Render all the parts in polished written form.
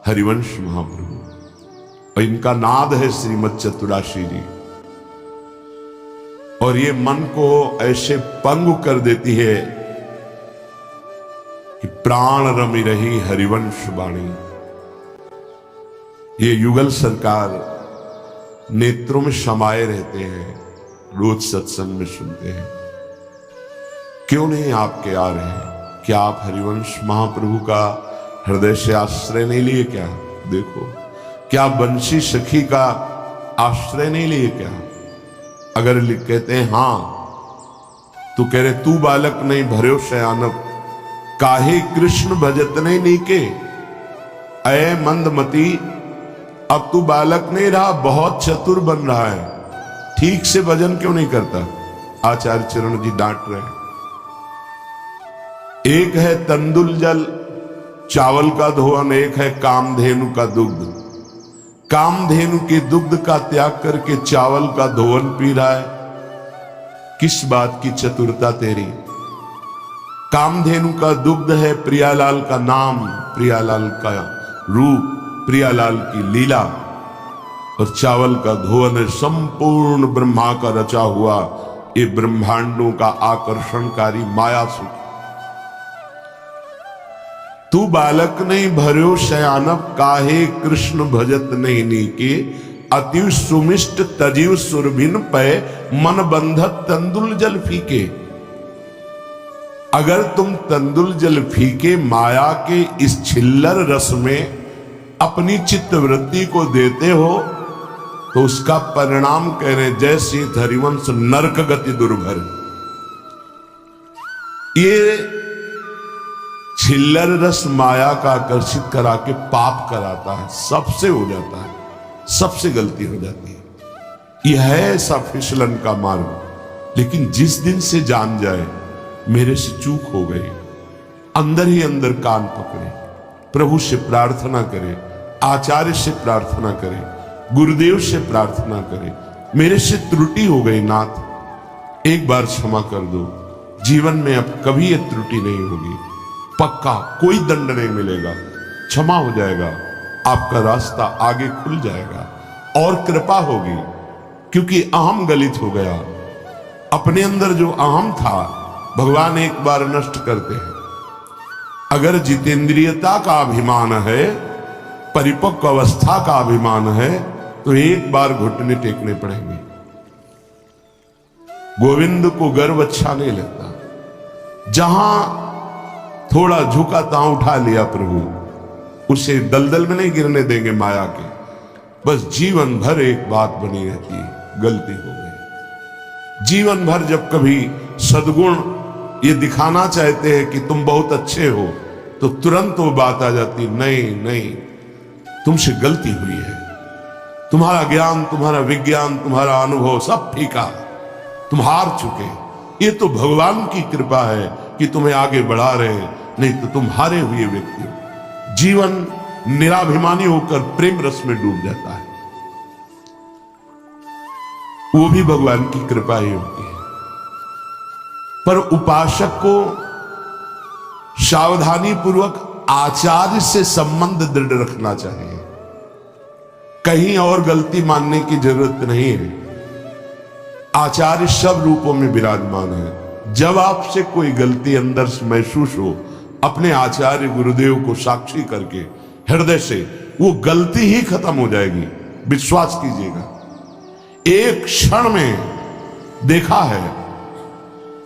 हरिवंश महाप्रभु और इनका नाद है श्रीमद चतुराशी जी। और ये मन को ऐसे पंगु कर देती है कि प्राण रमी रही हरिवंश वाणी। ये युगल सरकार नेत्रों में समाये रहते हैं, रोज सत्संग में सुनते हैं। क्यों नहीं आपके आ रहे हैं? क्या आप हरिवंश महाप्रभु का हृदय से आश्रय नहीं लिए क्या? देखो, क्या बंशी सखी का आश्रय नहीं लिए क्या? अगर कहते हैं हां, तो कह रहे तू बालक नहीं भर्यो शयानप, काहे कृष्ण भजत नहीं नीके। अय मंदमती, अब तू बालक नहीं रहा, बहुत चतुर बन रहा है, ठीक से भजन क्यों नहीं करता? आचार्य चरण जी डांट रहे हैं। एक है तंदुल जल चावल का धोवन, एक है कामधेनु का दुग्ध। कामधेनु के दुग्ध का त्याग करके चावल का धोवन पी रहा है। किस बात की चतुरता तेरी? कामधेनु का दुग्ध है प्रियालाल का नाम, प्रियालाल का रूप, प्रियालाल की लीला। और चावल का धोवन है संपूर्ण ब्रह्मा का रचा हुआ ये ब्रह्मांडों का आकर्षणकारी माया सुख। तू बालक नहीं भर्यो शयानप, काहे कृष्ण भजत नहीं नीके। अति सुमिष्ट तजीव सुरभिन पय, मन बंधत तंदुल जल फीके। अगर तुम तंदुल जल फीके माया के इस छिल्लर रस में अपनी चित्त वृत्ति को देते हो, तो उसका परिणाम कह रहे जैसे हरिवंश नरक गति दुर्भर। ये छिल्लर रस माया का आकर्षित करा के पाप कराता है, सबसे हो जाता है, सबसे गलती हो जाती है। यह है ऐसा फिसलन का मार्ग। लेकिन जिस दिन से जान जाए मेरे से चूक हो गई, अंदर ही अंदर कान पकड़े, प्रभु से प्रार्थना करे, आचार्य से प्रार्थना करे, गुरुदेव से प्रार्थना करे, मेरे से त्रुटि हो गई नाथ, एक बार क्षमा कर दो। जीवन में अब कभी यह त्रुटि नहीं होगी, पक्का कोई दंड नहीं मिलेगा, क्षमा हो जाएगा, आपका रास्ता आगे खुल जाएगा और कृपा होगी। क्योंकि अहम गलित हो गया, अपने अंदर जो अहम था भगवान एक बार नष्ट करते हैं। अगर जितेंद्रियता का अभिमान है, परिपक्व अवस्था का अभिमान है, तो एक बार घुटने टेकने पड़ेंगे। गोविंद को गर्व अच्छा नहीं लगता। जहां थोड़ा झुका तां उठा लिया प्रभु, उसे दलदल में नहीं गिरने देंगे माया के। बस जीवन भर एक बात बनी रहती है, गलती हो गई। जीवन भर जब कभी सद्गुण ये दिखाना चाहते हैं कि तुम बहुत अच्छे हो, तो तुरंत वो बात आ जाती, नहीं नहीं, तुमसे गलती हुई है, तुम्हारा ज्ञान, तुम्हारा विज्ञान, तुम्हारा अनुभव सब फीका, तुम हार चुके। ये तो भगवान की कृपा है कि तुम्हें आगे बढ़ा रहे हैं, नहीं तो तुम हारे हुए व्यक्ति हो। जीवन निराभिमानी होकर प्रेम रस में डूब जाता है, वो भी भगवान की कृपा ही होती है। पर उपासक को सावधानी पूर्वक आचार्य से संबंध दृढ़ रखना चाहिए। कहीं और गलती मानने की जरूरत नहीं है। आचार्य सब रूपों में विराजमान है। जब आपसे कोई गलती अंदर से महसूस हो, अपने आचार्य गुरुदेव को साक्षी करके हृदय से वो गलती ही खत्म हो जाएगी, विश्वास कीजिएगा। एक क्षण में देखा है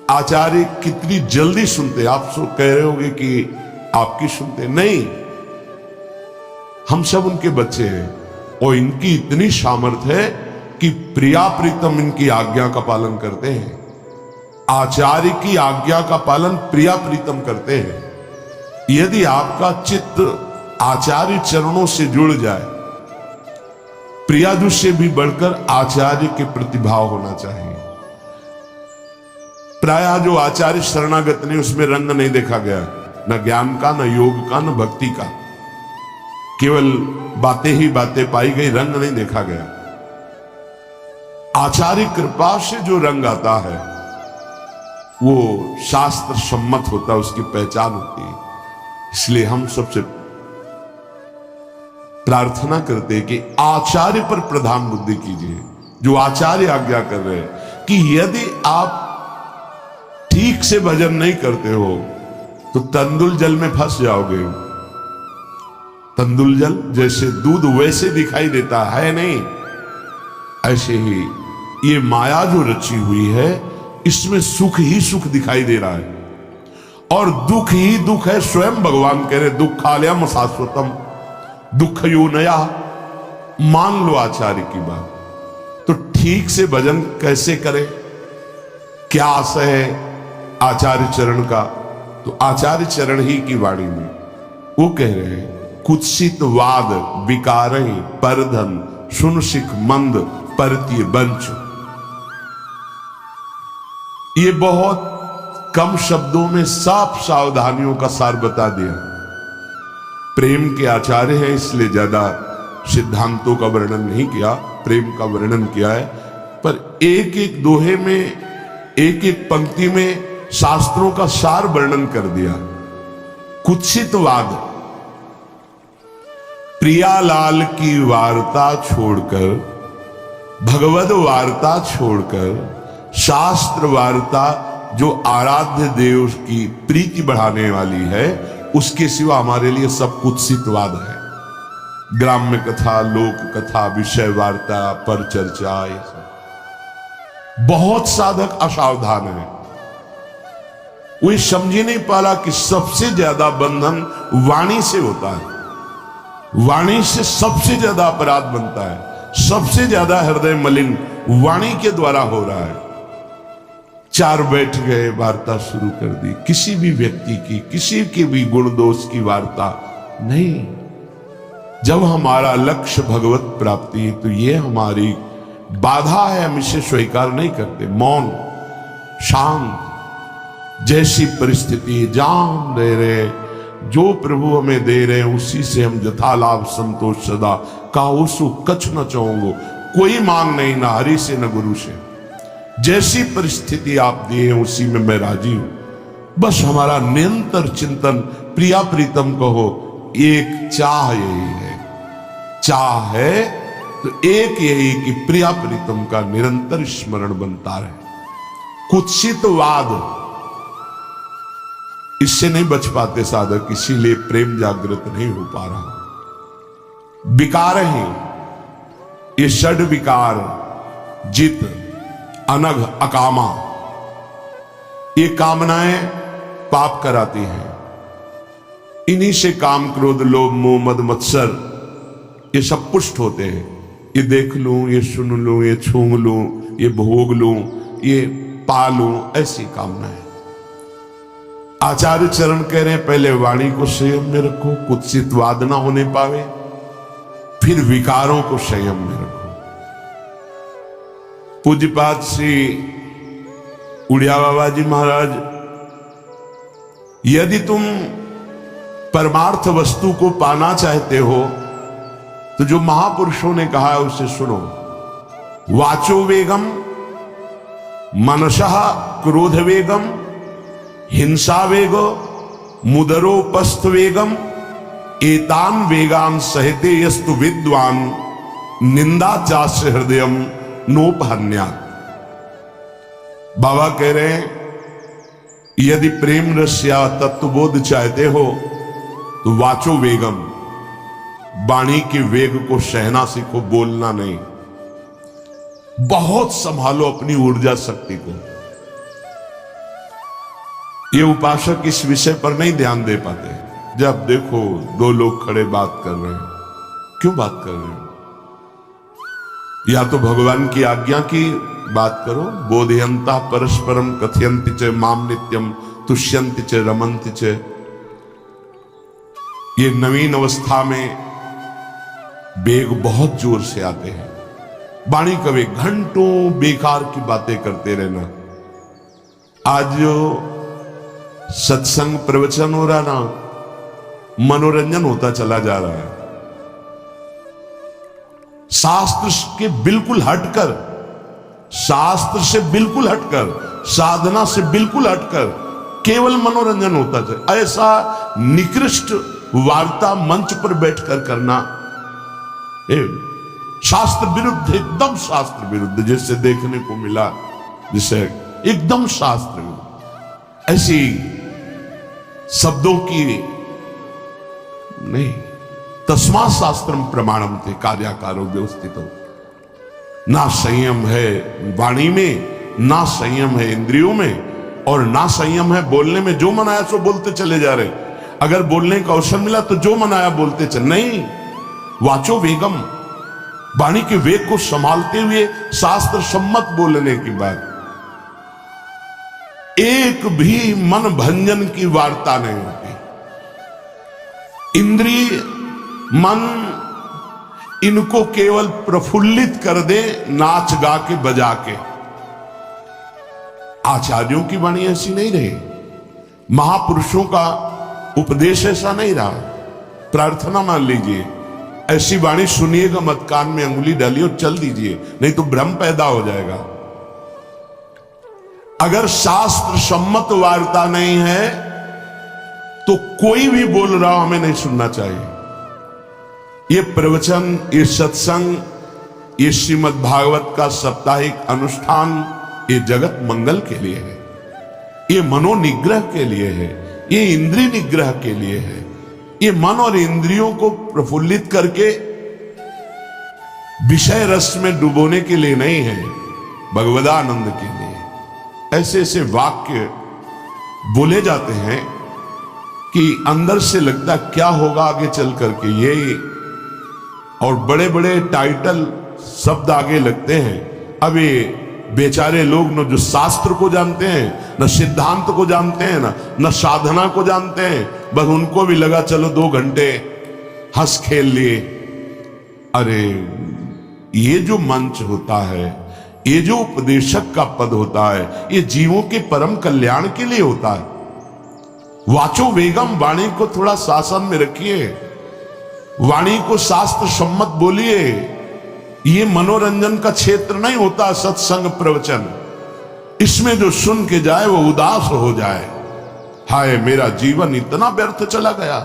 आचार्य कितनी जल्दी सुनते। आप सो कह रहे होंगे कि आपकी सुनते नहीं, हम सब उनके बच्चे हैं और इनकी इतनी सामर्थ्य है कि प्रिया प्रीतम इनकी आज्ञा का पालन करते हैं। आचार्य की आज्ञा का पालन प्रिया प्रीतम करते हैं। यदि आपका चित्त आचार्य चरणों से जुड़ जाए, प्रियादु से भी बढ़कर आचार्य के प्रतिभाव होना चाहिए। प्रायः जो आचार्य शरणागत नहीं, उसमें रंग नहीं देखा गया, न ज्ञान का, न योग का, न भक्ति का। केवल बातें ही बातें पाई गई, रंग नहीं देखा गया। आचार्य कृपा से जो रंग आता है वो शास्त्र सम्मत होता है, उसकी पहचान होती है। इसलिए हम सबसे प्रार्थना करते कि आचार्य पर प्रधान बुद्धि कीजिए, जो आचार्य आज्ञा कर रहे हैं कि यदि आप ठीक से भजन नहीं करते हो तो तंदुल जल में फंस जाओगे। तंदुल जल जैसे दूध वैसे दिखाई देता है नहीं, ऐसे ही ये माया जो रची हुई है इसमें सुख ही सुख दिखाई दे रहा है और दुख ही दुख है। स्वयं भगवान कह रहे दुखालयम शाश्वतम दुख यो नया। मान लो आचार्य की बात, तो ठीक से भजन कैसे करें, क्या आशय है आचार्य चरण का? तो आचार्य चरण ही की वाणी में वो कह रहे हैं कुत्सित वाद विकारहि परधन सुनसिक मंद परतीय बंच। ये बहुत कम शब्दों में सब सावधानियों का सार बता दिया। प्रेम के आचार्य हैं इसलिए ज्यादा सिद्धांतों का वर्णन नहीं किया, प्रेम का वर्णन किया है, पर एक एक दोहे में एक एक पंक्ति में शास्त्रों का सार वर्णन कर दिया। कुत्सितवाद, प्रियालाल की वार्ता छोड़कर, भगवद वार्ता छोड़कर, शास्त्र वार्ता जो आराध्य देव की प्रीति बढ़ाने वाली है उसके सिवा हमारे लिए सब कुत्सितवाद है। ग्राम्य कथा, लोक कथा, विषय वार्ता, पर चर्चा, ये सब बहुत साधक असावधान है। वो समझ ही नहीं पाला कि सबसे ज्यादा बंधन वाणी से होता है, वाणी से सबसे ज्यादा अपराध बनता है, सबसे ज्यादा हृदय मलिन वाणी के द्वारा हो रहा है। चार बैठ गए, वार्ता शुरू कर दी, किसी भी व्यक्ति की, किसी के भी गुण दोष की वार्ता नहीं। जब हमारा लक्ष्य भगवत प्राप्ति तो ये हमारी बाधा है, हम इसे स्वीकार नहीं करते। मौन, शांत, जैसी परिस्थिति जान दे रहे, जो प्रभु हमें दे रहे हैं उसी से हम यथा लाभ संतोष सदा का उसु कछ न चाहूंगो। कोई मांग नहीं, ना हरि से न गुरु से, जैसी परिस्थिति आप दिए हैं उसी में मैं राजी हूं। बस हमारा निरंतर चिंतन प्रिया प्रीतम कहो, एक चाह यही है, चाह है तो एक यही कि प्रिया प्रीतम का निरंतर स्मरण बनता रहे। कुत्सितवाद, इससे नहीं बच पाते साधक, इसीलिए प्रेम जागृत नहीं हो पा रहा। विकार हैं ये षड विकार, जित, अनघ, अकामा, ये कामनाएं पाप कराती हैं। इन्हीं से काम, क्रोध, लोभ, मोह, मद, मत्सर ये सब पुष्ट होते हैं। ये देख लूं, ये सुन लूं, ये छू लूं, ये भोग लूं, ये पा लूं, ऐसी कामनाएं। आचार्य चरण कह रहे हैं पहले वाणी को संयम में रखो, कुत्सितवाद ना होने पावे, फिर विकारों को संयम में रखो। पूज्यपाद श्री उड़िया बाबा जी महाराज, यदि तुम परमार्थ वस्तु को पाना चाहते हो तो जो महापुरुषों ने कहा है उसे सुनो। वाचो वेगम, मनसः क्रोध वेगम, हिंसा वेगो, मुदरोपस्थ वेगम, एतान वेगान सहते यस्तु विद्वान, निंदा चास्य हृदयम नोपहन्यात्। बाबा कह रहे हैं यदि प्रेम रस या तत्वबोध चाहते हो तो वाचो वेगम, वाणी के वेग को सहना सीखो, बोलना नहीं। बहुत संभालो अपनी ऊर्जा शक्ति को। ये उपासक इस विषय पर नहीं ध्यान दे पाते। जब देखो दो लोग खड़े बात कर रहे हैं, क्यों बात कर रहे हैं? या तो भगवान की आज्ञा की बात करो। बोधयंता परस्परम कथयन्ति च माम नित्यम तुष्यन्ति च रमन्ति च। ये नवीन अवस्था में वेग बहुत जोर से आते हैं। वाणी कवे घंटों बेकार की बातें करते रहना। आज जो सत्संग प्रवचन हो रहा ना, मनोरंजन होता चला जा रहा है। शास्त्र के बिल्कुल हटकर, शास्त्र से बिल्कुल हटकर, साधना से बिल्कुल हटकर केवल मनोरंजन होता चला। ऐसा निकृष्ट वार्ता मंच पर बैठकर करना शास्त्र विरुद्ध, एकदम शास्त्र विरुद्ध, जिससे देखने को मिला, जिसे एकदम शास्त्र विरुद्ध। ऐसी शब्दों की नहीं। तस्मा शास्त्रम प्रमाणम थे कार्याकारो व्यवस्थित हो। ना संयम है वाणी में, ना संयम है इंद्रियों में, और ना संयम है बोलने में। जो मन आया सो बोलते चले जा रहे। अगर बोलने का अवसर मिला तो जो मन आया बोलते चले, नहीं। वाचो वेगम, वाणी के वेग को संभालते हुए शास्त्र सम्मत बोलने की बात। एक भी मन भंजन की वार्ता नहीं होती। इंद्रिय मन इनको केवल प्रफुल्लित कर दे, नाच गा के बजा के। आचार्यों की वाणी ऐसी नहीं रही, महापुरुषों का उपदेश ऐसा नहीं रहा। प्रार्थना मान लीजिए, ऐसी वाणी सुनिएगा मत, कान में अंगुली डालिए और चल दीजिए, नहीं तो भ्रम पैदा हो जाएगा। अगर शास्त्र सम्मत वार्ता नहीं है तो कोई भी बोल रहा हो हमें नहीं सुनना चाहिए। ये प्रवचन, ये सत्संग, ये श्रीमद् भागवत का साप्ताहिक अनुष्ठान, ये जगत मंगल के लिए है, ये मनोनिग्रह के लिए है, ये इंद्रिय निग्रह के लिए है, ये मन और इंद्रियों को प्रफुल्लित करके विषय रस में डुबोने के लिए नहीं है, भगवदानंद के लिए। ऐसे ऐसे वाक्य बोले जाते हैं कि अंदर से लगता क्या होगा आगे चल करके, ये और बड़े बड़े टाइटल शब्द आगे लगते हैं। अब ये बेचारे लोग न जो शास्त्र को जानते हैं, न सिद्धांत को जानते हैं, न साधना को जानते हैं, बस उनको भी लगा चलो 2 घंटे हंस खेल लिए। अरे ये जो मंच होता है, ये जो उपदेशक का पद होता है, ये जीवों के परम कल्याण के लिए होता है। वाचो वेगम, वाणी को थोड़ा शासन में रखिए, वाणी को शास्त्र सम्मत बोलिए। ये मनोरंजन का क्षेत्र नहीं होता सत्संग प्रवचन। इसमें जो सुन के जाए वो उदास हो जाए, हाय मेरा जीवन इतना व्यर्थ चला गया।